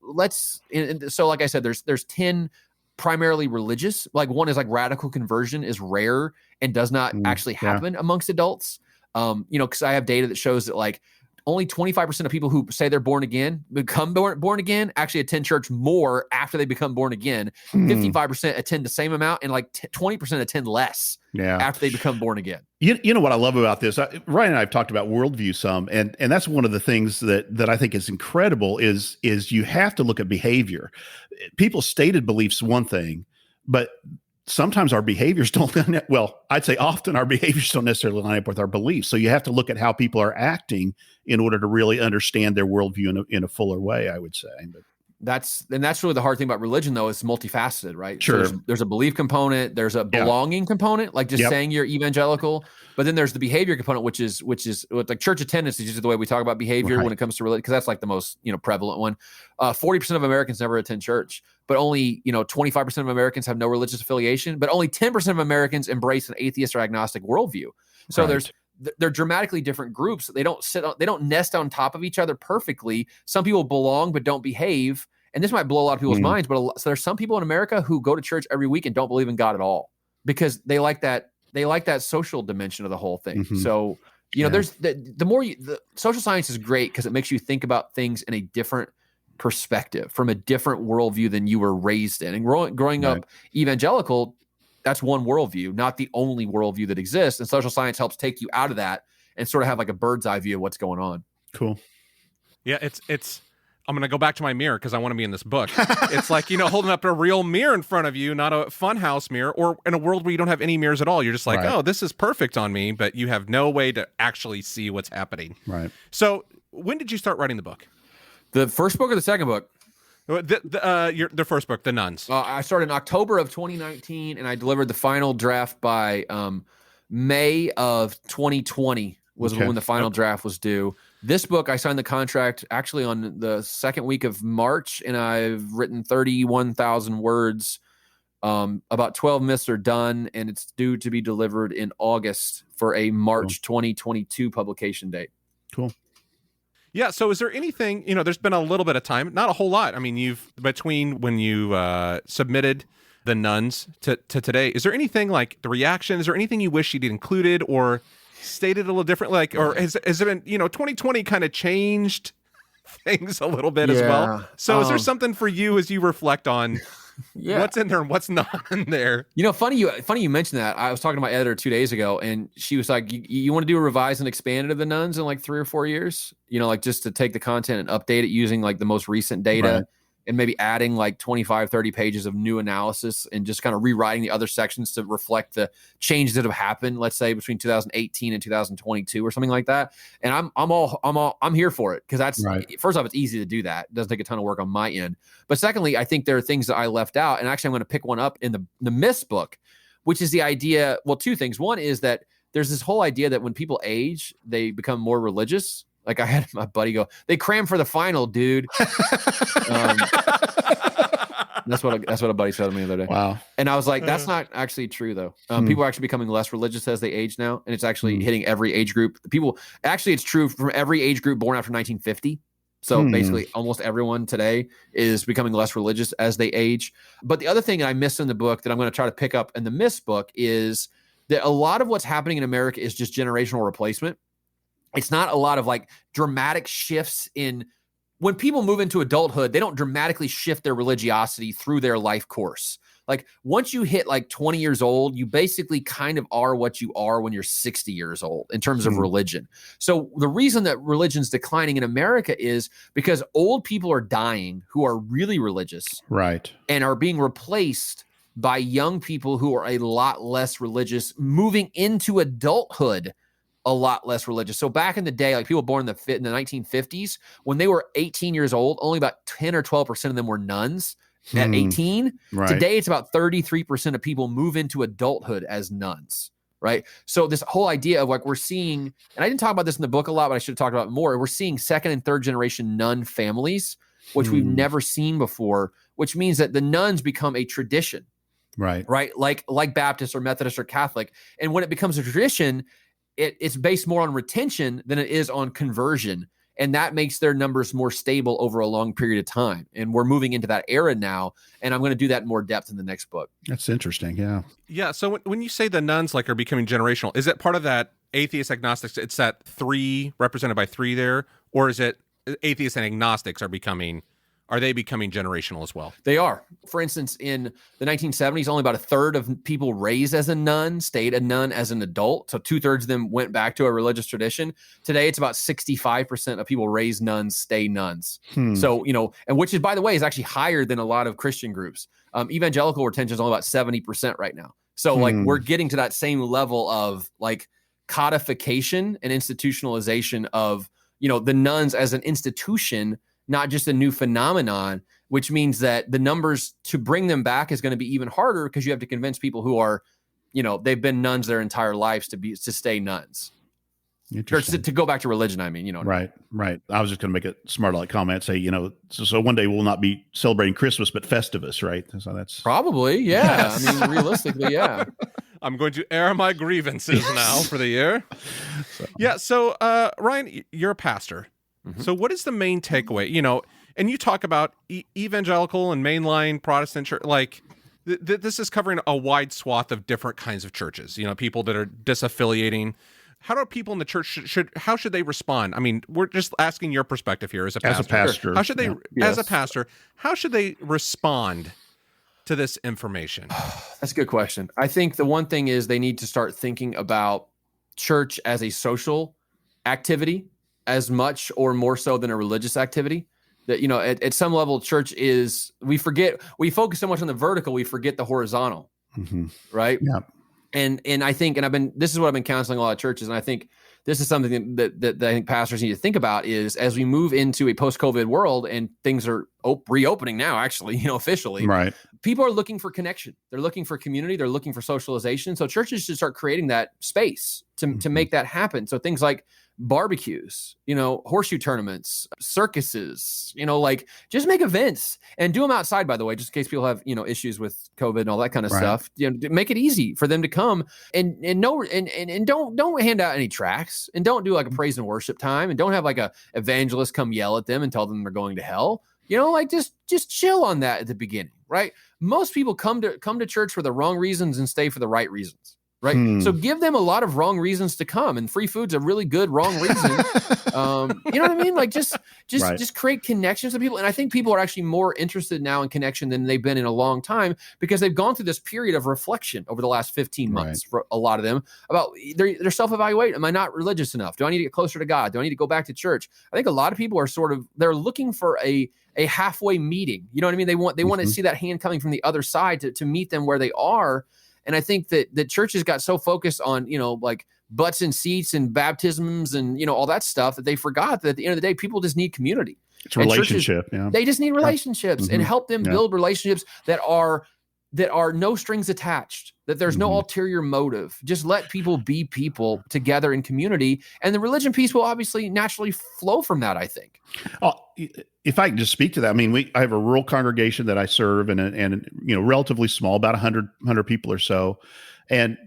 [SPEAKER 3] So like I said, there's 10 primarily religious, like one is like radical conversion is rare and does not actually happen amongst adults. Cause I have data that shows that like only 25% of people who say they're born again, become born again, actually attend church more after they become born again. 55% attend the same amount, and like 20% attend less after they become born again.
[SPEAKER 2] You know what I love about this? Ryan and I have talked about worldview some, and that's one of the things that I think is incredible is you have to look at behavior. People's stated beliefs one thing, but sometimes our behaviors I'd say often our behaviors don't necessarily line up with our beliefs. So you have to look at how people are acting in order to really understand their worldview in a fuller way, I would say. But
[SPEAKER 3] that's really the hard thing about religion, though. It's multifaceted, right?
[SPEAKER 2] Sure.
[SPEAKER 3] So there's a belief component, there's a belonging component, like just saying you're evangelical, but then there's the behavior component, which is like church attendance is usually the way we talk about behavior when it comes to religion, because that's like the most prevalent one. 40% of Americans never attend church, but only 25% of Americans have no religious affiliation, but only 10% of Americans embrace an atheist or agnostic worldview. So they're dramatically different groups. They don't nest on top of each other perfectly. Some people belong but don't behave, and this might blow a lot of people's minds. But so there's some people in America who go to church every week and don't believe in God at all because they like that social dimension of the whole thing. So there's the social science is great because it makes you think about things in a different perspective, from a different worldview than you were raised in. And growing up evangelical, that's one worldview, not the only worldview that exists. And social science helps take you out of that and sort of have like a bird's eye view of what's going on.
[SPEAKER 2] Cool.
[SPEAKER 1] Yeah, it's I'm going to go back to my mirror because I want to be in this book. It's like, holding up a real mirror in front of you, not a funhouse mirror, or in a world where you don't have any mirrors at all. You're just like, oh, this is perfect on me, but you have no way to actually see what's happening.
[SPEAKER 2] Right.
[SPEAKER 1] So when did you start writing the book?
[SPEAKER 3] The first book or the second book?
[SPEAKER 1] The first book, The Nuns.
[SPEAKER 3] I started in October of 2019, and I delivered the final draft by May of 2020 was when the final draft was due. This book, I signed the contract actually on the second week of March, and I've written 31,000 words. About 12 myths are done, and it's due to be delivered in August for a March 2022 publication date.
[SPEAKER 2] Cool.
[SPEAKER 1] Yeah. So is there anything, there's been a little bit of time, not a whole lot. I mean, between when you submitted the nuns to today, is there anything like the reaction? Is there anything you wish you'd included or stated a little differently? Like, or has it been, 2020 kind of changed things a little bit as well? So is there something for you as you reflect on what's in there and what's not in there?
[SPEAKER 3] Funny you mentioned that. I was talking to my editor 2 days ago, and she was like, you want to do a revised and expanded of the nuns in like 3 or 4 years? Like just to take the content and update it using like the most recent data. Right. And maybe adding like 25, 30 pages of new analysis and just kind of rewriting the other sections to reflect the changes that have happened, let's say between 2018 and 2022 or something like that. And I'm here for it, because that's first off, it's easy to do that. It doesn't take a ton of work on my end. But secondly, I think there are things that I left out, and actually I'm going to pick one up in the myths book, which is the idea. Well, 2 things. One is that there's this whole idea that when people age, they become more religious. Like I had my buddy go, they cram for the final, dude. That's what a buddy said to me the other day.
[SPEAKER 2] Wow.
[SPEAKER 3] And I was like, that's not actually true though. People are actually becoming less religious as they age now. And it's actually hitting every age group. It's true from every age group born after 1950. So basically almost everyone today is becoming less religious as they age. But the other thing I missed in the book that I'm going to try to pick up in the myths book is that a lot of what's happening in America is just generational replacement. It's not a lot of like dramatic shifts in when people move into adulthood. They don't dramatically shift their religiosity through their life course. Like once you hit like 20 years old, you basically kind of are what you are when you're 60 years old in terms of religion. So the reason that religion's declining in America is because old people are dying who are really religious,
[SPEAKER 2] right,
[SPEAKER 3] and are being replaced by young people who are a lot less religious, moving into adulthood a lot less religious. So back in the day, like people born in the 1950s, when they were 18 years old, only about 10 or 12% of them were nuns at 18. Right. Today, it's about 33% of people move into adulthood as nuns, right? So this whole idea of like we're seeing, and I didn't talk about this in the book a lot, but I should have talked about it more. We're seeing 2nd and 3rd generation nun families, which we've never seen before, which means that the nuns become a tradition, right? Like Baptist or Methodist or Catholic. And when it becomes a tradition, it's based more on retention than it is on conversion. And that makes their numbers more stable over a long period of time. And we're moving into that era now. And I'm going to do that in more depth in the next book.
[SPEAKER 2] That's interesting. Yeah.
[SPEAKER 1] Yeah. So when you say the nuns like are becoming generational, is it part of that atheist agnostics? It's that 3 represented by 3 there, or is it atheists and agnostics are they becoming generational as well?
[SPEAKER 3] They are. For instance, in the 1970s, only about 1/3 of people raised as a nun stayed a nun as an adult. So 2/3 of them went back to a religious tradition. Today, it's about 65% of people raised nuns stay nuns. So, and which is, by the way, is actually higher than a lot of Christian groups. Evangelical retention is only about 70% right now. So like we're getting to that same level of like codification and institutionalization of, the nuns as an institution, not just a new phenomenon, which means that the numbers to bring them back is going to be even harder because you have to convince people who are, they've been nuns their entire lives to stay nuns. Or to go back to religion, I mean,
[SPEAKER 2] Right. I was just going to make a smart aleck comment, say, so one day we'll not be celebrating Christmas, but Festivus, right? So that's
[SPEAKER 3] probably, yeah. Yes. I mean, realistically, yeah.
[SPEAKER 1] I'm going to air my grievances now for the year. So Ryan, you're a pastor. Mm-hmm. So what is the main takeaway? And you talk about evangelical and mainline Protestant church, like this is covering a wide swath of different kinds of churches, people that are disaffiliating. How do people in the church how should they respond? I mean, we're just asking your perspective here as a pastor. How should they, as a pastor, how should they respond to this information?
[SPEAKER 3] That's a good question. I think the one thing is they need to start thinking about church as a social activity as much or more so than a religious activity. That, at some level, church is, we focus so much on the vertical, we forget the horizontal, right?
[SPEAKER 2] Yeah.
[SPEAKER 3] And I think, this is what I've been counseling a lot of churches, and I think this is something that I think pastors need to think about is as we move into a post-COVID world and things are reopening now, actually, officially,
[SPEAKER 2] right?
[SPEAKER 3] People are looking for connection. They're looking for community. They're looking for socialization. So churches should start creating that space to make that happen. So things like barbecues, horseshoe tournaments, circuses, like just make events and do them outside, by the way, just in case people have, issues with COVID and all that kind of stuff. Make it easy for them to come and don't hand out any tracts, and don't do like a praise and worship time, and don't have like a evangelist come yell at them and tell them they're going to hell. Just chill on that at the beginning, right? Most people come to church for the wrong reasons and stay for the right reasons. Right. So give them a lot of wrong reasons to come, and free food's a really good wrong reason. You know what I mean? Like just create connections with people. And I think people are actually more interested now in connection than they've been in a long time, because they've gone through this period of reflection over the last 15 months for a lot of them about their self-evaluate. Am I not religious enough? Do I need to get closer to God? Do I need to go back to church? I think a lot of people are they're looking for a halfway meeting. You know what I mean? They want to see that hand coming from the other side to meet them where they are. And I think that the churches got so focused on, like butts and seats and baptisms and, all that stuff, that they forgot that at the end of the day, people just need community.
[SPEAKER 2] It's a relationship.
[SPEAKER 3] They just need relationships and help them build relationships that are no strings attached, that there's no ulterior motive. Just let people be people together in community. And the religion piece will obviously naturally flow from that, I think.
[SPEAKER 2] Oh, if I can just speak to that, I mean, I have a rural congregation that I serve, and relatively small, about 100 people or so. And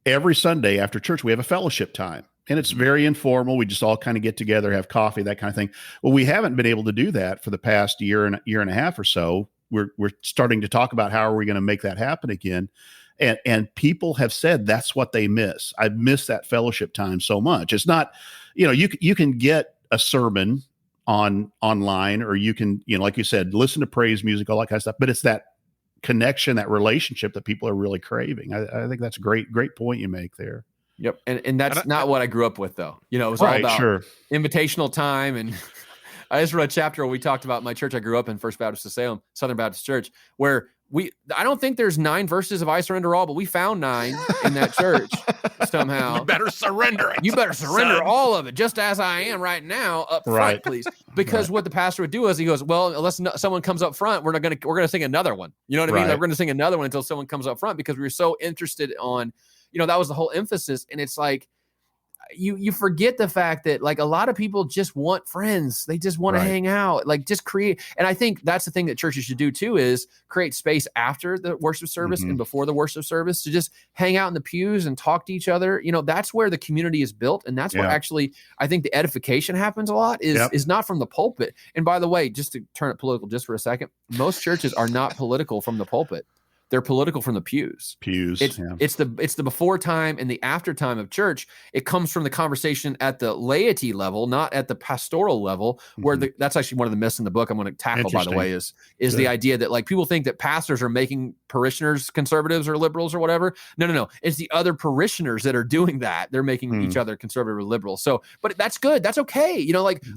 [SPEAKER 2] every Sunday after church, we have a fellowship time, and it's very informal. We just all kind of get together, have coffee, that kind of thing. Well, we haven't been able to do that for the past year and a half or so. We're starting to talk about how are we going to make that happen again. And people have said that's what they miss. I miss that fellowship time so much. It's not, you can get a sermon online, or you can, like you said, listen to praise music, all that kind of stuff. But it's that connection, that relationship that people are really craving. I think that's a great point you make there.
[SPEAKER 3] Yep. And that's not what I grew up with, though. It was all about invitational time. And I just read a chapter where we talked about my church I grew up in, First Baptist of Salem, Southern Baptist Church, where I don't think there's 9 verses of I surrender all, but we found 9 in that church somehow.
[SPEAKER 1] You better surrender it.
[SPEAKER 3] You better surrender all of it, just as I am right now, up front, please. Because what the pastor would do is he goes, well, unless someone comes up front, we're gonna sing another one. You know what I mean? Like, we're gonna sing another one until someone comes up front, because we were so interested on, that was the whole emphasis. And it's like, you forget the fact that like a lot of people just want friends. They just want to hang out, like just create. And I think that's the thing that churches should do too, is create space after the worship service and before the worship service to just hang out in the pews and talk to each other. That's where the community is built. And that's where actually, I think the edification happens a lot is not from the pulpit. And by the way, just to turn it political just for a second, most churches are not political from the pulpit. They're political from the pews. It's the before time and the after time of church. It comes from the conversation at the laity level, not at the pastoral level, where that's actually one of the myths in the book I'm going to tackle, by the way, is the idea that like people think that pastors are making parishioners conservatives or liberals or whatever. No. It's the other parishioners that are doing that. They're making each other conservative or liberal. So, but that's good. That's okay.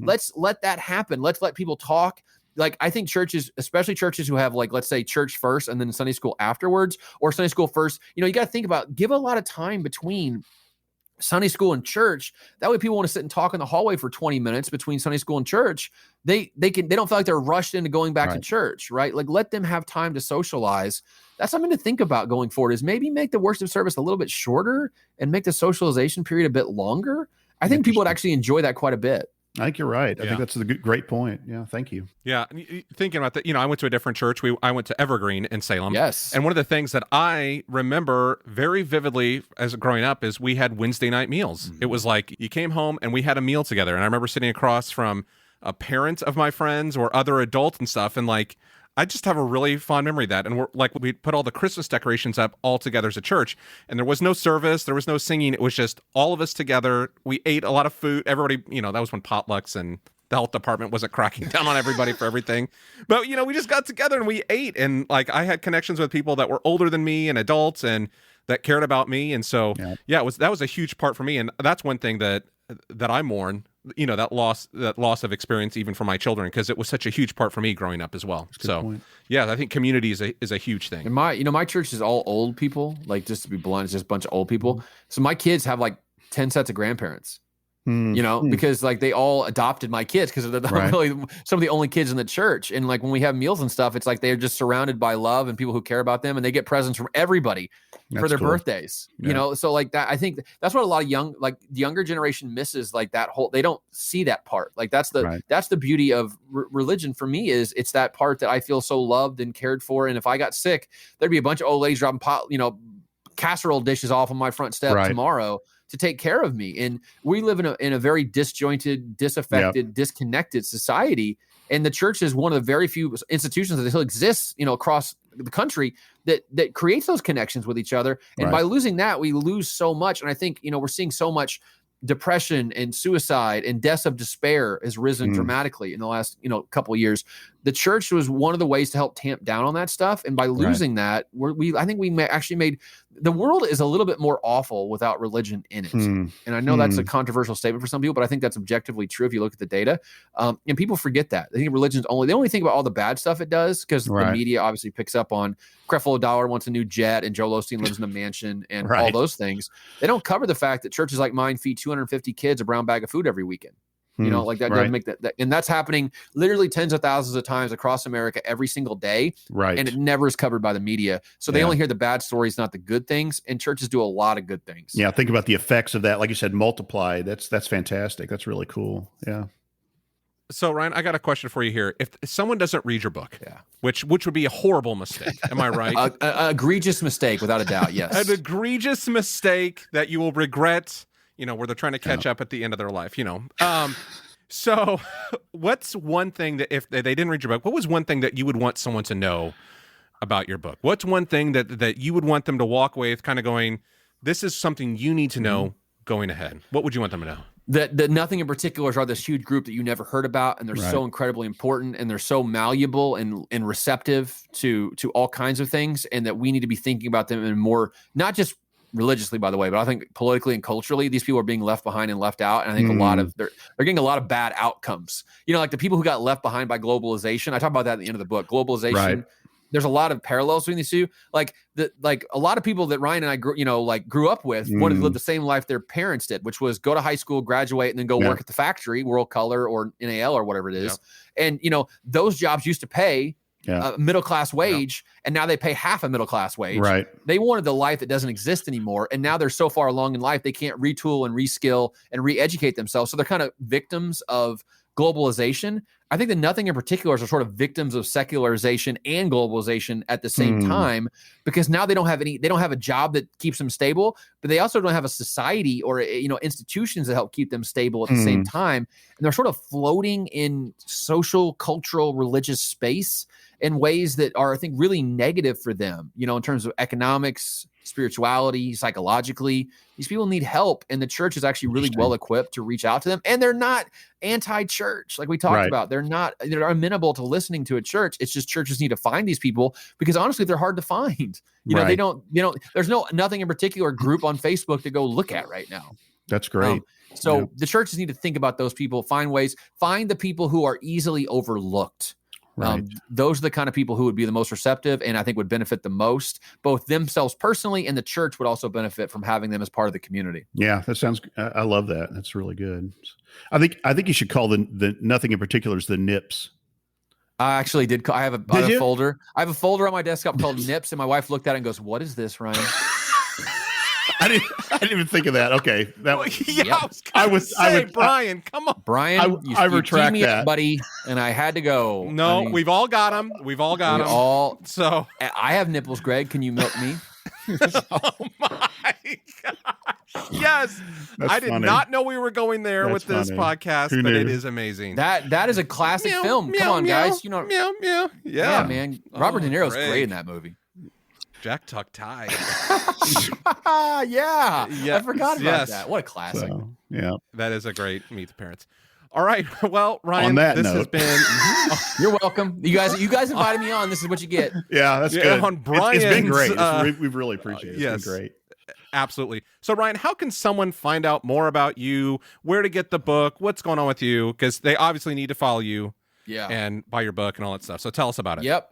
[SPEAKER 3] Let's let that happen. Let's let people talk. Like, I think churches, especially churches who have like, let's say church first and then Sunday school afterwards, or Sunday school first, you got to think about, give a lot of time between Sunday school and church. That way people want to sit and talk in the hallway for 20 minutes between Sunday school and church. They don't feel like they're rushed into going back to church, right? Like, let them have time to socialize. That's something to think about going forward, is maybe make the worship service a little bit shorter and make the socialization period a bit longer. I think people would actually enjoy that quite a bit.
[SPEAKER 2] I think you're right. I think that's a great point. Yeah, thank you.
[SPEAKER 1] Yeah, thinking about that, I went to a different church. I went to Evergreen in Salem.
[SPEAKER 3] Yes.
[SPEAKER 1] And one of the things that I remember very vividly as growing up is we had Wednesday night meals. It was like you came home and we had a meal together. And I remember sitting across from a parent of my friends or other adults and stuff, and like, I just have a really fond memory of that. And we put all the Christmas decorations up all together as a church, and there was no service, there was no singing. It was just all of us together. We ate a lot of food. Everybody, that was when potlucks and the health department wasn't cracking down on everybody for everything. But, we just got together and we ate. And like, I had connections with people that were older than me and adults and that cared about me. And so, that was a huge part for me. And that's one thing that I mourn, that loss of experience even for my children, because it was such a huge part for me growing up as well. So I think community is a huge thing.
[SPEAKER 3] And my church is all old people. Like, just to be blunt, it's just a bunch of old people. So my kids have like 10 sets of grandparents. because like they all adopted my kids because they're really some of the only kids in the church. And like when we have meals and stuff, it's like they're just surrounded by love and people who care about them, and they get presents from everybody for their birthdays, so like that, I think that's what a lot of the younger generation misses, like that whole, they don't see that part. Like that's the beauty of religion for me, is it's that part that I feel so loved and cared for. And if I got sick, there'd be a bunch of old ladies dropping casserole dishes off on my front step tomorrow to take care of me. And we live in a very disjointed, disaffected, disconnected society. And the church is one of the very few institutions that still exists, across the country that creates those connections with each other. And by losing that, we lose so much. And I think, we're seeing so much depression and suicide and deaths of despair has risen dramatically in the last, couple of years. The church was one of the ways to help tamp down on that stuff. And by losing that, I think we actually made the world is a little bit more awful without religion in it. And I know that's a controversial statement for some people, but I think that's objectively true if you look at the data. And people forget that. They think religion's they only think about all the bad stuff it does, because the media obviously picks up on Creflo Dollar wants a new jet and Joel Osteen lives in a mansion and all those things. They don't cover the fact that churches like mine feed 250 kids a brown bag of food every weekend. Like that doesn't make that, and that's happening literally tens of thousands of times across America every single day. And it never is covered by the media. So they only hear the bad stories, not the good things. And churches do a lot of good things.
[SPEAKER 2] Yeah. Think about the effects of that. Like you said, multiply. That's fantastic. That's really cool. Yeah.
[SPEAKER 1] So Ryan, I got a question for you here. If someone doesn't read your book, which would be a horrible mistake, am I right?
[SPEAKER 3] An egregious mistake, without a doubt. Yes.
[SPEAKER 1] An egregious mistake that you will regret, where they're trying to catch up at the end of their life, So what's one thing that if they didn't read your book, what was one thing that you would want someone to know about your book? What's one thing that you would want them to walk away with kind of going, this is something you need to know going ahead? What would you want them to know?
[SPEAKER 3] That nothing in particular are this huge group that you never heard about, and they're so incredibly important, and they're so malleable and receptive to all kinds of things, and that we need to be thinking about them in more, not just religiously, by the way, but I think politically and culturally, these people are being left behind and left out. And I think a lot of they're getting a lot of bad outcomes. Like the people who got left behind by globalization. I talk about that at the end of the book. Globalization. There's a lot of parallels between these two. Like a lot of people that Ryan and I grew up with wanted to live the same life their parents did, which was go to high school, graduate, and then go work at the factory, World Color or NAL or whatever it is. And those jobs used to pay a middle-class wage, and now they pay half a middle-class wage. They wanted the life that doesn't exist anymore, and now they're so far along in life they can't retool and reskill and re-educate themselves. So they're kind of victims of globalization. I think that nothing in particular are sort of victims of secularization and globalization at the same time, because now they don't have a job that keeps them stable, but they also don't have a society or institutions that help keep them stable at the same time. And they're sort of floating in social, cultural, religious space in ways that are, I think, really negative for them, in terms of economics, spirituality, psychologically. These people need help, and the church is actually really well equipped to reach out to them. And they're not anti-church, like we talked about. They're amenable to listening to a church. It's just churches need to find these people, because honestly, they're hard to find. They don't. There's nothing in particular group on Facebook to go look at right now.
[SPEAKER 2] That's great.
[SPEAKER 3] So the churches need to think about those people, find the people who are easily overlooked. Those are the kind of people who would be the most receptive, and I think would benefit the most, both themselves personally, and the church would also benefit from having them as part of the community.
[SPEAKER 2] Yeah, that sounds. I love that. That's really good. I think you should call the nothing in particular is the nips.
[SPEAKER 3] I actually did. I have a folder. I have a folder on my desktop called Nips, and my wife looked at it and goes, "What is this, Ryan?"
[SPEAKER 2] I didn't even think of that. Okay,
[SPEAKER 1] I was Brian, come on,
[SPEAKER 3] Brian.
[SPEAKER 2] I retract
[SPEAKER 3] me
[SPEAKER 2] that,
[SPEAKER 3] up, buddy. And I had to go.
[SPEAKER 1] No, we've all got them. So
[SPEAKER 3] I have nipples, Greg. Can you milk me?
[SPEAKER 1] Oh my gosh! Yes, I did not know we were going there with this podcast, but it is amazing.
[SPEAKER 3] That is a classic film. Come on, guys.
[SPEAKER 1] Meow.
[SPEAKER 3] Yeah, man. Robert De Niro's great in that movie.
[SPEAKER 1] Jack Tuck Tie.
[SPEAKER 3] Yeah, I forgot about that. What a classic.
[SPEAKER 2] So,
[SPEAKER 1] that is a great Meet the Parents. All right, well, Ryan,
[SPEAKER 2] on that
[SPEAKER 1] this
[SPEAKER 2] note,
[SPEAKER 1] has been.
[SPEAKER 3] You're welcome. You guys invited me on. This is what you get.
[SPEAKER 2] Yeah, that's good.
[SPEAKER 1] On Brian's,
[SPEAKER 2] it's been great. We've really appreciated it. It's been great.
[SPEAKER 1] Absolutely. So, Ryan, how can someone find out more about you? Where to get the book? What's going on with you? Because they obviously need to follow you. and buy your book and all that stuff. So tell us about it.
[SPEAKER 3] Yep.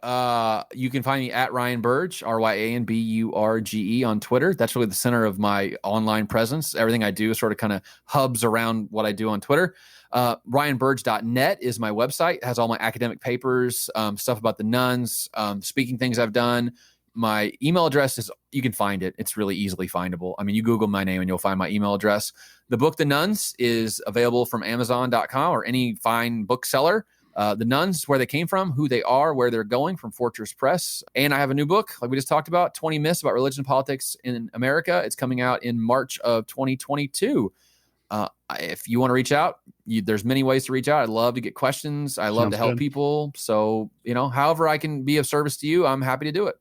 [SPEAKER 3] You can find me at Ryan Burge, RyanBurge on Twitter. That's really the center of my online presence. Everything I do sort of kind of hubs around what I do on Twitter. RyanBurge.net is my website. It has all my academic papers, stuff about the nuns, speaking things I've done. My email address is, you can find it. It's really easily findable. I mean, you Google my name and you'll find my email address. The book, The Nuns, is available from Amazon.com or any fine bookseller. The Nuns, where they came from, who they are, where they're going, from Fortress Press. And I have a new book, like we just talked about, 20 Myths About Religion and Politics in America. It's coming out in March of 2022. If you want to reach out, there's many ways to reach out. I'd love to get questions. I love to help people. So, however I can be of service to you, I'm happy to do it.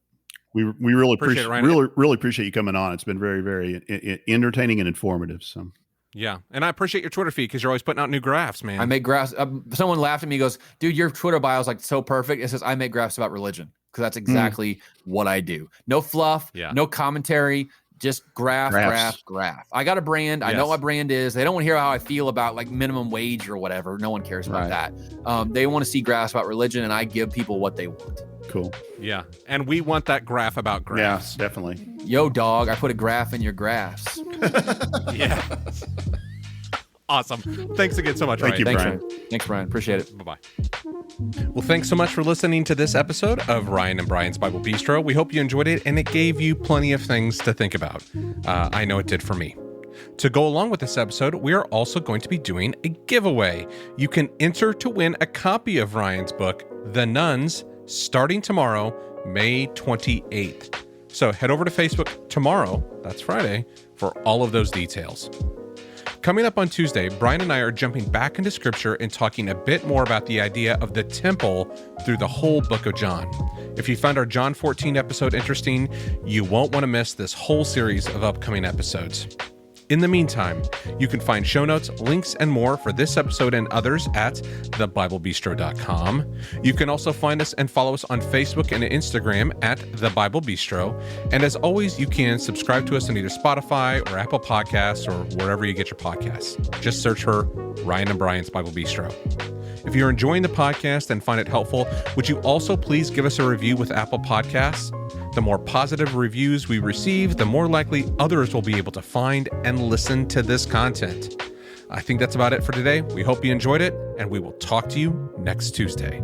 [SPEAKER 2] We really appreciate it, really appreciate you coming on. It's been very, very entertaining and informative. So.
[SPEAKER 1] Yeah. And I appreciate your Twitter feed because you're always putting out new graphs, man.
[SPEAKER 3] I make graphs. Someone laughed at me, goes, dude, your Twitter bio is like so perfect. It says, I make graphs about religion, because that's exactly what I do. No fluff, no commentary, just graph. I got a brand. I know what my brand is. They don't want to hear how I feel about like minimum wage or whatever. No one cares about that. They want to see graphs about religion, and I give people what they want.
[SPEAKER 2] Cool.
[SPEAKER 1] Yeah. And we want that graph about graphs.
[SPEAKER 2] Yeah, definitely.
[SPEAKER 3] Yo, dog, I put a graph in your graphs.
[SPEAKER 1] Yeah. Awesome. Thanks again so much, Ryan.
[SPEAKER 3] Thanks, Brian. Appreciate it.
[SPEAKER 1] Bye-bye. Well, thanks so much for listening to this episode of Ryan and Brian's Bible Bistro. We hope you enjoyed it, and it gave you plenty of things to think about. I know it did for me. To go along with this episode, we are also going to be doing a giveaway. You can enter to win a copy of Ryan's book, The Nuns, starting tomorrow, May 28th. So head over to Facebook tomorrow, that's Friday, for all of those details. Coming up on Tuesday, Brian and I are jumping back into Scripture and talking a bit more about the idea of the temple through the whole book of John. If you found our John 14 episode interesting, you won't want to miss this whole series of upcoming episodes. In the meantime, you can find show notes, links, and more for this episode and others at thebiblebistro.com. You can also find us and follow us on Facebook and Instagram at The Bible Bistro. And as always, you can subscribe to us on either Spotify or Apple Podcasts or wherever you get your podcasts. Just search for Ryan and Brian's Bible Bistro. If you're enjoying the podcast and find it helpful, would you also please give us a review with Apple Podcasts? The more positive reviews we receive, the more likely others will be able to find and listen to this content. I think that's about it for today. We hope you enjoyed it, and we will talk to you next Tuesday.